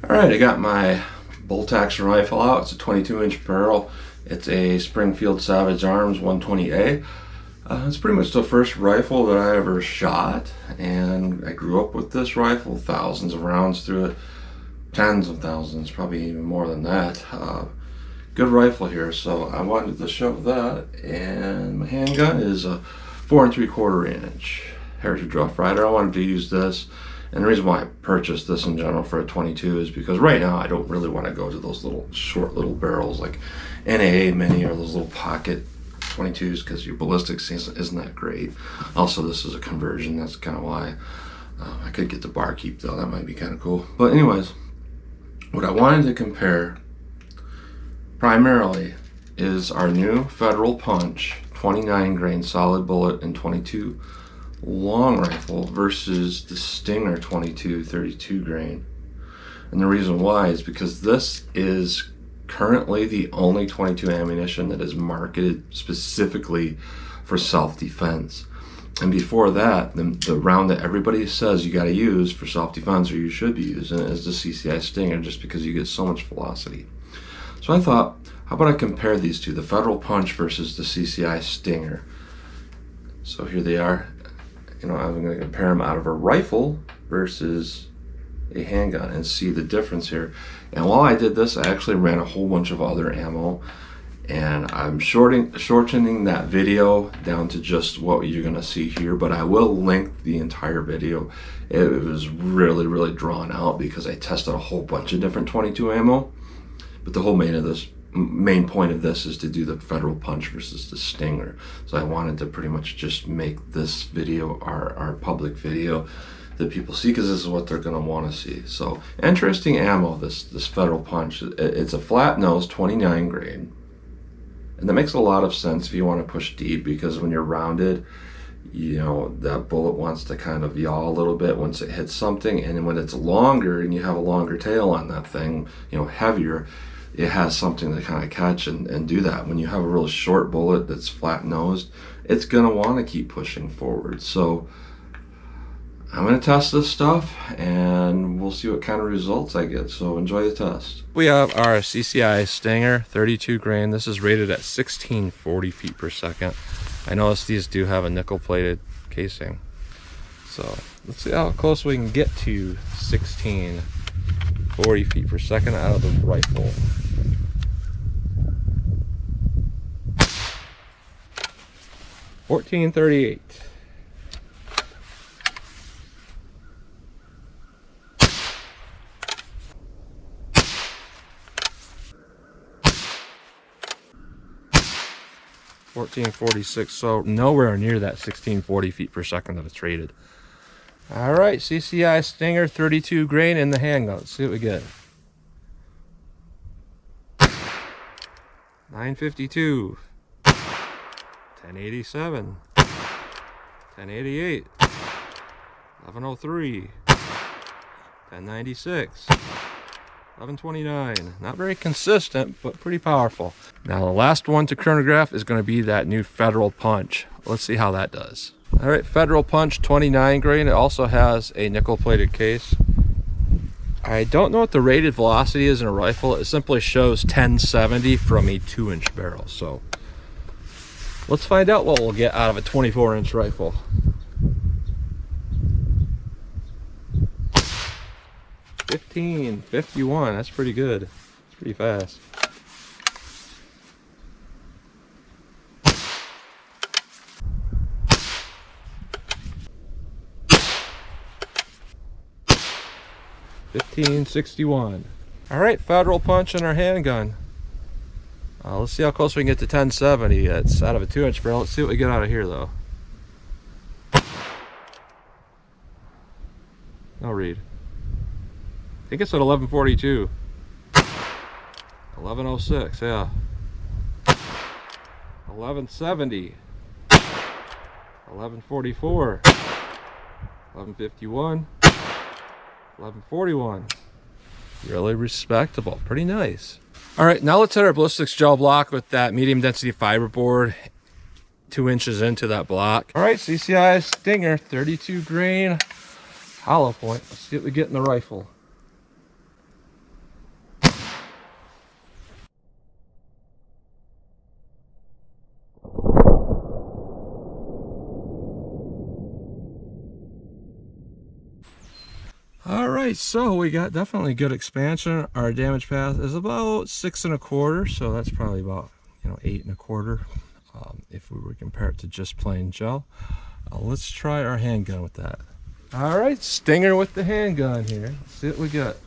Alright, I got my bolt action rifle out. It's a 22-inch barrel. It's a Springfield Savage Arms 120A. It's pretty much the first rifle that I ever shot, and I grew up with this rifle, thousands of rounds through it, tens of thousands, probably even more than that. Good rifle here, so I wanted to show that. And my handgun is a 4 3/4 inch Heritage Rough Rider. I wanted to use this, and the reason why I purchased this in general for a 22 is because right now I don't really want to go to those little short little barrels like NAA Mini or those little pocket 22s, because your ballistics isn't that great. Also, this is a conversion. That's kind of why I could get the barkeep though. That might be kind of cool. But anyways, what I wanted to compare primarily is our new Federal Punch 29 grain solid bullet and 22 long rifle versus the Stinger 22 32 grain. And the reason why is because this is currently the only 22 ammunition that is marketed specifically for self-defense. And before that, the round that everybody says you got to use for self-defense, or you should be using, is the CCI Stinger, just because you get so much velocity. So I thought, how about I compare these two, the Federal Punch versus the CCI Stinger. So here they are. You know, I'm going to compare them out of a rifle versus a handgun and see the difference here. And while I did this, I actually ran a whole bunch of other ammo, and I'm shortening that video down to just what you're going to see here, but I will link the entire video. It was really drawn out because I tested a whole bunch of different 22 ammo, but the whole main point of this is to do the Federal Punch versus the Stinger. So I wanted to pretty much just make this video our public video that people see, because this is what they're going to want to see. So interesting ammo, this Federal Punch. It's a flat nose 29 grain, and that makes a lot of sense if you want to push deep, because when you're rounded, you know, that bullet wants to kind of yaw a little bit once it hits something, and when it's longer and you have a longer tail on that thing, you know, heavier, it has something to kind of catch and do that. When you have a real short bullet that's flat nosed, it's gonna want to keep pushing forward. So I'm gonna test this stuff and we'll see what kind of results I get. So enjoy the test. We have our CCI Stinger 32 grain. This is rated at 1640 feet per second. I noticed these do have a nickel plated casing. So let's see how close we can get to 1640 feet per second out of the rifle. $14.38. $14.46. So nowhere near that 1640 feet per second that it's rated. All right, CCI Stinger 32 grain in the handgun. Let's see what we get. 952, 1087, 1088, 1103, 1096, 1129. Not very consistent, but pretty powerful. Now the last one to chronograph is going to be that new Federal Punch. Let's see how that does. All right, Federal Punch 29 grain. It also has a nickel plated case. I don't know what the rated velocity is in a rifle. It simply shows 1070 from a 2-inch barrel. So let's find out what we'll get out of a 24-inch rifle. $15.51. That's pretty good. It's pretty fast. $15.61. All right, Federal Punch in our handgun. Let's see how close we can get to 1070. It's out of a 2-inch barrel. Let's see what we get out of here, though. No read. I think it's at 1142. 1106, yeah. 1170. 1144. 1151. 1141. Really respectable. Pretty nice. All right, now let's hit our ballistics gel block with that medium density fiber board 2 inches into that block. All right, CCI Stinger 32 grain hollow point. Let's see what we get in the rifle. right, so we got definitely good expansion. Our damage path is about 6 1/4, so that's probably about 8 1/4 if we were to compare it to just plain gel. Let's try our handgun with that. All right, Stinger with the handgun here. Let's see what we got.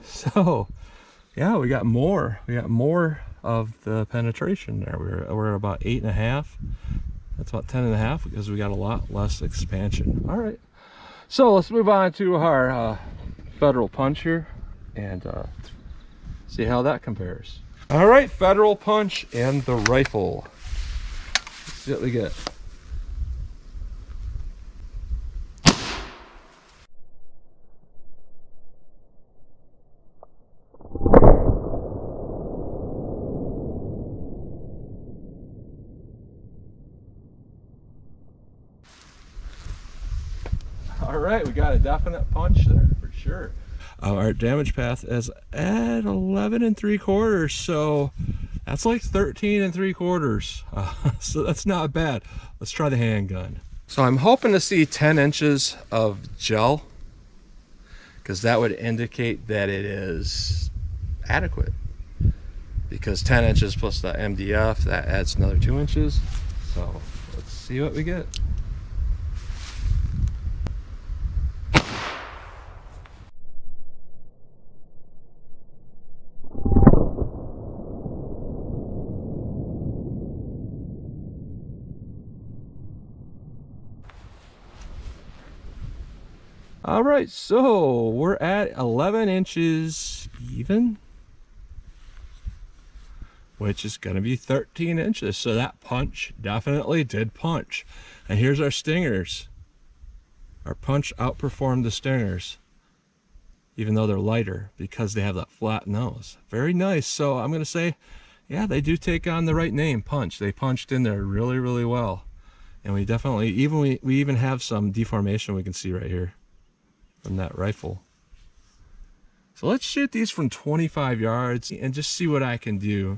So yeah, we got more of the penetration there. We're at about 8 1/2. That's about 10 1/2 because we got a lot less expansion. All right, so let's move on to our Federal Punch here and see how that compares. All right, Federal Punch and the rifle. Let's see what we get. All right, we got a definite punch there for sure. Our damage path is at 11 3/4, so that's like 13 3/4. So that's not bad. Let's try the handgun. So I'm hoping to see 10 inches of gel, because that would indicate that it is adequate. Because 10 inches plus the MDF, that adds another 2 inches. So let's see what we get. All right, so we're at 11 inches even, which is going to be 13 inches. So that punch definitely did punch. And here's our stingers. Our punch outperformed the stingers, even though they're lighter because they have that flat nose. Very nice. So I'm going to say, yeah, they do take on the right name, punch. They punched in there really, really well. And we definitely, we even have some deformation we can see right here from that rifle. So let's shoot these from 25 yards and just see what I can do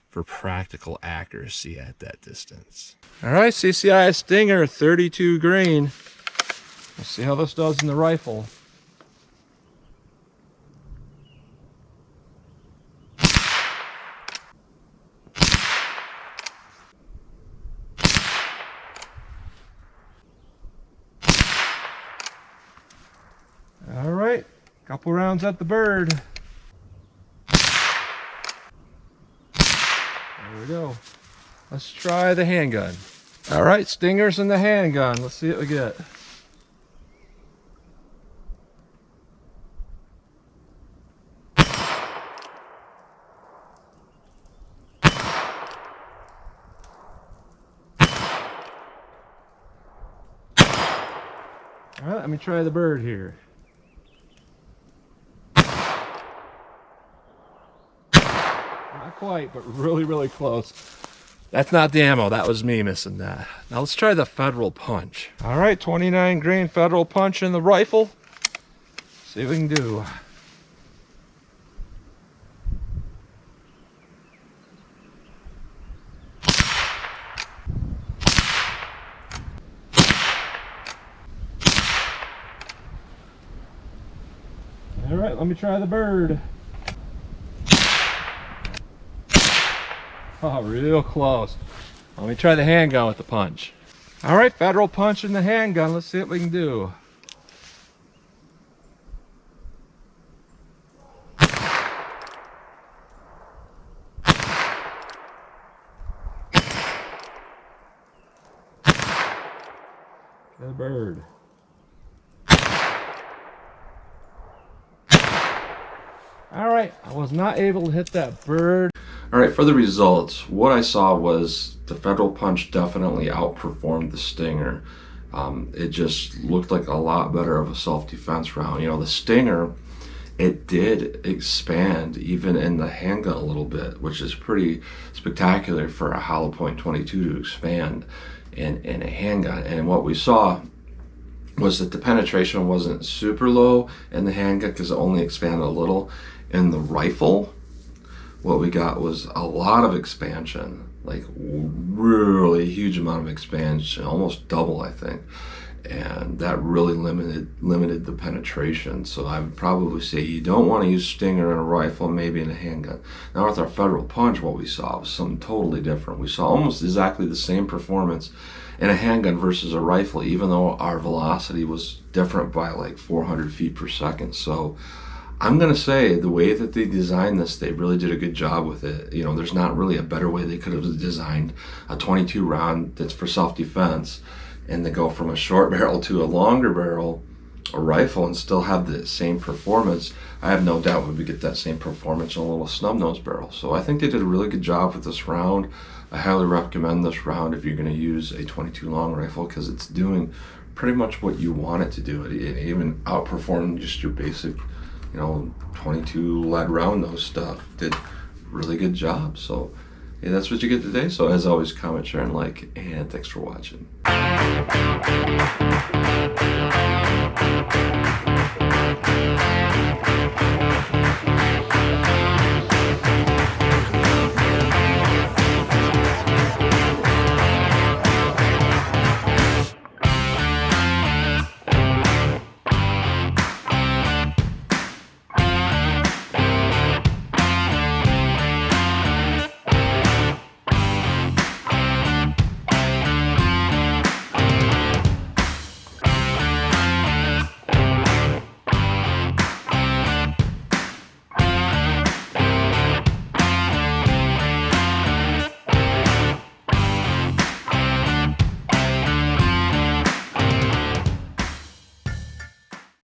for practical accuracy at that distance. All right, CCI Stinger 32 grain. Let's see how this does in the rifle. All right, couple rounds at the bird. There we go. Let's try the handgun. All right, Stingers in the handgun. Let's see what we get. All right, let me try the bird here. Not quite, but really, really close. That's not the ammo. That was me missing that. Now let's try the Federal Punch. All right, 29 grain Federal Punch in the rifle. See what we can do. All right, let me try the bird. Oh, real close. Let me try the handgun with the punch. All right, Federal Punch in the handgun. Let's see what we can do. The bird. All right, I was not able to hit that bird. All right, for the results, what I saw was the Federal Punch definitely outperformed the Stinger. It just looked like a lot better of a self-defense round. You know, the Stinger, it did expand even in the handgun a little bit, which is pretty spectacular for a hollow point 22 to expand in a handgun. And what we saw was that the penetration wasn't super low in the handgun because it only expanded a little. In the rifle, what we got was a lot of expansion, like really huge amount of expansion, almost double, I think. And that really limited the penetration. So I would probably say you don't want to use stinger in a rifle, maybe in a handgun. Now with our Federal Punch, what we saw was something totally different. We saw almost exactly the same performance in a handgun versus a rifle, even though our velocity was different by like 400 feet per second. So I'm going to say the way that they designed this, they really did a good job with it. You know, there's not really a better way they could have designed a 22 round that's for self-defense and to go from a short barrel to a longer barrel, a rifle, and still have the same performance. I have no doubt we would get that same performance in a little snub nose barrel. So I think they did a really good job with this round. I highly recommend this round if you're going to use a 22 long rifle, because it's doing pretty much what you want it to do. It even outperformed just your basic, 22 lead round nose stuff. Did a really good job. So yeah, that's what you get today. So as always, comment, share, and like, and thanks for watching.